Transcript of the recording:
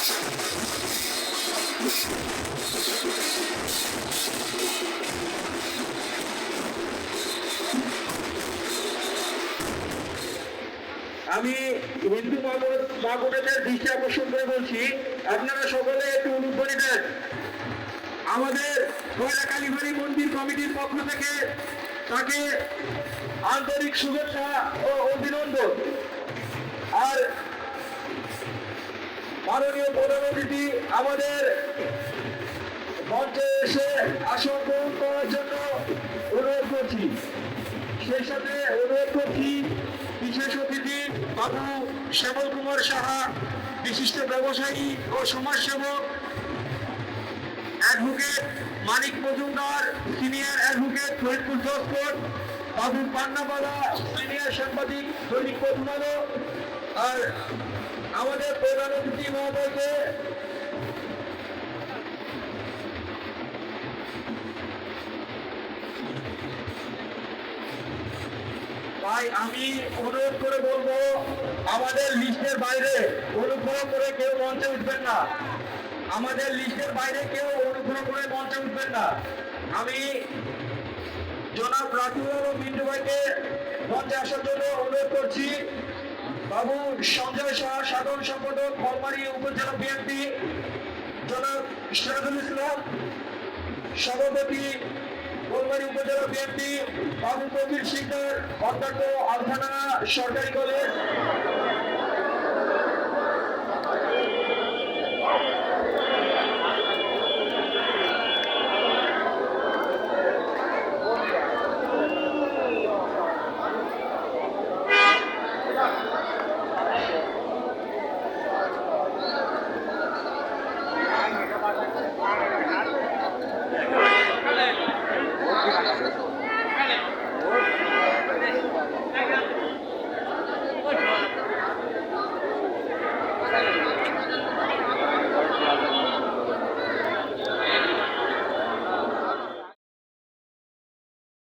আমি হিন্দু মা বোনেদের দৃষ্টি আকর্ষণ করে বলছি, আপনারা সকলে একটু অনুধ্বনি দেন। আমাদের কয়লা কালীবাড়ি মন্দির কমিটির পক্ষ থেকে তাকে আন্তরিক শুভেচ্ছা ও অভিনন্দন। আর মাননীয় প্রধান অতিথি আমাদের মঞ্চে এসে আসন গ্রহণ করার জন্য অনুরোধ করছি। সেই সাথে অনুরোধ করছি বিশেষ অতিথি বাবু শ্যামল কুমার সাহা, বিশিষ্ট ব্যবসায়ী ও সমাজসেবক advocate Manik Majumdar, senior advocate Faridpur judge court, বাবু পান্নাবালা, সিনিয়র সাংবাদিক দৈনিক প্রথমালো। আর আমাদের প্রধান অতিথি মহোদয়কে তাই আমি অনুরোধ করে বলবো, আমাদের লিস্টের বাইরে অনুগ্রহ করে কেউ মঞ্চে উঠবেন না। আমাদের লিস্টের বাইরে কেউ অনুগ্রহ করে মঞ্চে উঠবেন না। আমি জনাব রাজুল ও মিন্টু ভাইকে মঞ্চে আসার জন্য অনুরোধ করছি। বাবু সঞ্জয় শাহ, সাধারণ সম্পাদক কলমারী উপজেলা বিএনপি, জনাব সিরাজুল ইসলাম, সভাপতি কলমারী উপজেলা বিএনপি, বাবু কবির সিকদার, অধ্যক্ষ আলখানা সরকারি কলেজ,